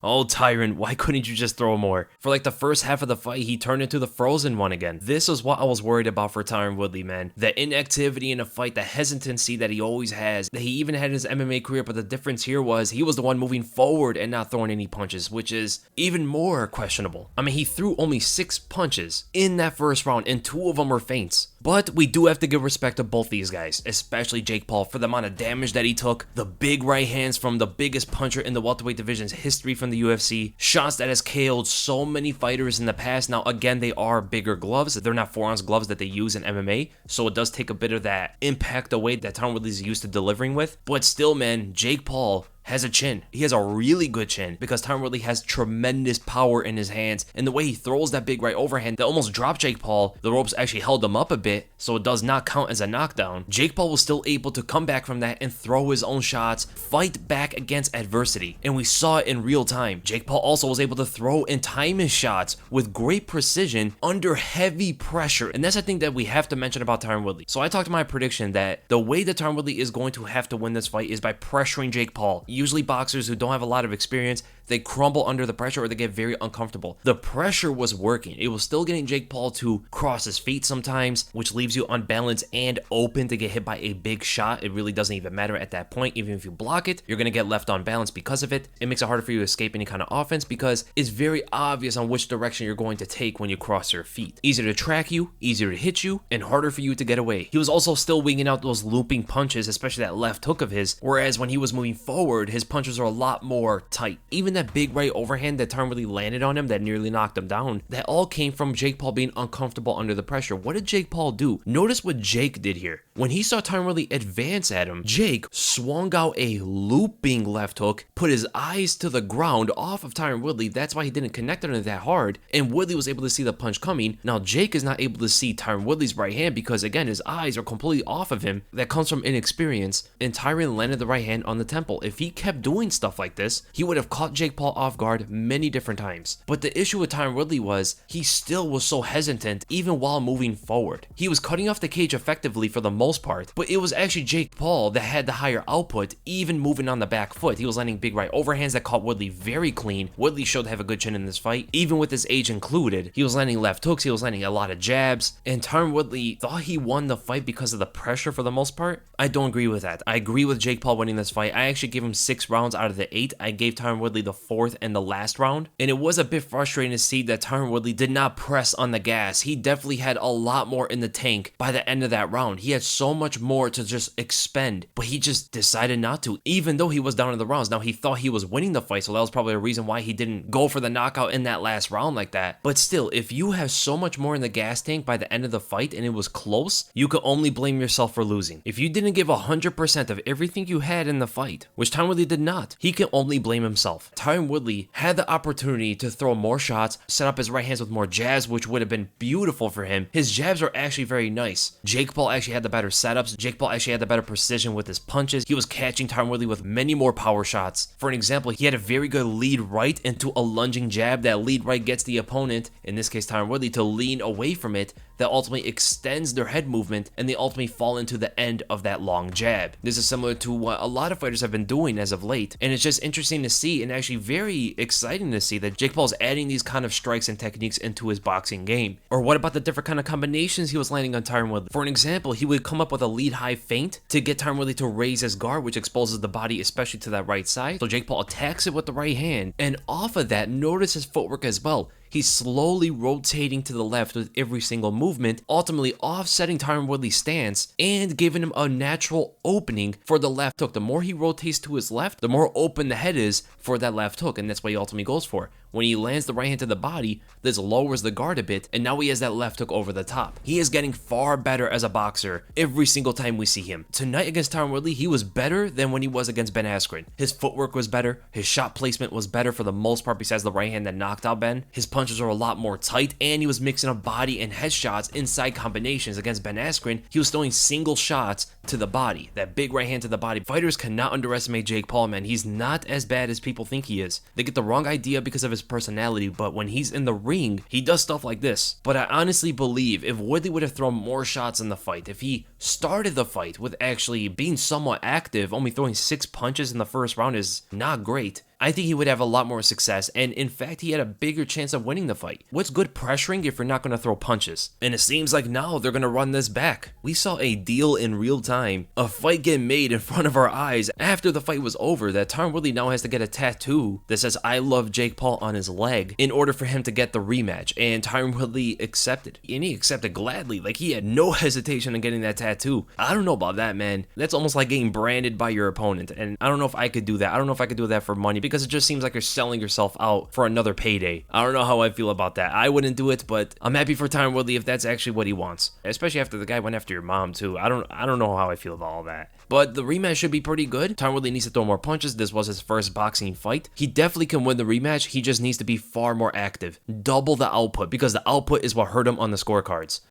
Oh, Tyron, why couldn't you just throw more? For like the first half of the fight, he turned into the frozen one again. This is what I was worried about for Tyron Woodley, man. The inactivity in a fight, the hesitancy that he always has, that he even had in his MMA career, but the difference here was he was the one moving forward and not throwing any punches, which is even more questionable. I mean, he threw only 6 punches in that first round, and 2 of them were feints. But we do have to give respect to both these guys, especially Jake Paul, for the amount of damage that he took, the big right hands from the biggest puncher in the welterweight division's history from the UFC, shots that has KO'd so many fighters in the past. Now, again, they are bigger gloves. They're not 4-ounce gloves that they use in MMA, so it does take a bit of that impact away that Tyron Woodley is used to delivering with. But still, man, Jake Paul has a chin. He has a really good chin because Tyron Woodley has tremendous power in his hands, and the way he throws that big right overhand that almost dropped Jake Paul, the ropes actually held him up a bit, so it does not count as a knockdown. Jake Paul was still able to come back from that and throw his own shots, fight back against adversity, and we saw it in real time. Jake Paul also was able to throw and time his shots with great precision under heavy pressure, and that's a thing that we have to mention about Tyron Woodley. So I talked to my prediction that the way that Tyron Woodley is going to have to win this fight is by pressuring Jake Paul. Usually boxers who don't have a lot of experience, they crumble under the pressure or they get very uncomfortable. The pressure was working. It was still getting Jake Paul to cross his feet sometimes, which leaves you unbalanced and open to get hit by a big shot. It really doesn't even matter at that point. Even if you block it, you're going to get left unbalanced because of it. It makes it harder for you to escape any kind of offense because it's very obvious on which direction you're going to take when you cross your feet. Easier to track you, easier to hit you, and harder for you to get away. He was also still winging out those looping punches, especially that left hook of his, whereas when he was moving forward, his punches are a lot more tight. Even that big right overhand that Tyron Woodley landed on him that nearly knocked him down, that all came from Jake Paul being uncomfortable under the pressure. What did Jake Paul do? Notice what Jake did here. When he saw Tyron Woodley advance at him, Jake swung out a looping left hook, put his eyes to the ground off of Tyron Woodley. That's why he didn't connect on it that hard, and Woodley was able to see the punch coming. Now Jake is not able to see Tyron Woodley's right hand because, again, his eyes are completely off of him. That comes from inexperience, and Tyron landed the right hand on the temple. If he kept doing stuff like this, he would have caught Jake Paul off guard many different times. But the issue with Tyron Woodley was he still was so hesitant even while moving forward. He was cutting off the cage effectively for the most part, but it was actually Jake Paul that had the higher output, even moving on the back foot. He was landing big right overhands that caught Woodley very clean. Woodley showed to have a good chin in this fight, even with his age included. He was landing left hooks, he was landing a lot of jabs, and Tyron Woodley thought he won the fight because of the pressure for the most part. I don't agree with that. I agree with Jake Paul winning this fight. I actually gave him 6 rounds out of the 8. I gave Tyron Woodley the 4th and the last round, and it was a bit frustrating to see that Tyron Woodley did not press on the gas. He definitely had a lot more in the tank by the end of that round. He had so much more to just expend, but he just decided not to, even though he was down in the rounds. Now, he thought he was winning the fight, so that was probably a reason why he didn't go for the knockout in that last round like that. But still, if you have so much more in the gas tank by the end of the fight and it was close, you could only blame yourself for losing. If you didn't give 100% of everything you had in the fight, which Tyron Woodley did not, he can only blame himself. Tyron Woodley had the opportunity to throw more shots, set up his right hands with more jabs, which would have been beautiful for him. His jabs are actually very nice. Jake Paul actually had the better setups. Jake Paul actually had the better precision with his punches. He was catching Tyron Woodley with many more power shots. For an example, he had a very good lead right into a lunging jab. That lead right gets the opponent, in this case Tyron Woodley, to lean away from it. That ultimately extends their head movement, and they ultimately fall into the end of that long jab. This is similar to what a lot of fighters have been doing as of late, and it's just interesting to see and actually very exciting to see that Jake Paul's adding these kind of strikes and techniques into his boxing game. Or what about the different kind of combinations he was landing on Tyron Woodley? For an example, he would come up with a lead high feint to get Tyron Woodley to raise his guard, which exposes the body, especially to that right side. So Jake Paul attacks it with the right hand, and off of that, notice his footwork as well. He's slowly rotating to the left with every single movement, ultimately offsetting Tyron Woodley's stance and giving him a natural opening for the left hook. The more he rotates to his left, the more open the head is for that left hook, and that's what he ultimately goes for. When he lands the right hand to the body, this lowers the guard a bit, and now he has that left hook over the top. He is getting far better as a boxer every single time we see him. Tonight against Tyron Woodley, he was better than when he was against Ben Askren. His footwork was better, his shot placement was better for the most part besides the right hand that knocked out Ben. His punches are a lot more tight, and he was mixing up body and head shots inside combinations. Against Ben Askren, he was throwing single shots to the body, that big right hand to the body. Fighters cannot underestimate Jake Paul, man. He's not as bad as people think he is. They get the wrong idea because of his personality, but when he's in the ring, he does stuff like this. But I honestly believe if Woodley would have thrown more shots in the fight, if he started the fight with actually being somewhat active. Only throwing 6 punches in the first round is not great. I think he would have a lot more success, and in fact, he had a bigger chance of winning the fight. What's good pressuring if you're not going to throw punches? And it seems like now they're going to run this back. We saw a deal in real time, a fight get made in front of our eyes after the fight was over, that Tyron Woodley now has to get a tattoo that says "I love Jake Paul" on his leg in order for him to get the rematch, and Tyron Woodley accepted. And he accepted gladly, like he had no hesitation in getting that tattoo. I don't know about that, man. That's almost like getting branded by your opponent, and I don't know if I could do that. I don't know if I could do that for money, because it just seems like you're selling yourself out for another payday. I don't know how I feel about that. I wouldn't do it, but I'm happy for Tyron Woodley if that's actually what he wants. Especially after the guy went after your mom too. I don't know how I feel about all that. But the rematch should be pretty good. Tyron Woodley needs to throw more punches. This was his first boxing fight. He definitely can win the rematch. He just needs to be far more active. Double the output, because the output is what hurt him on the scorecards.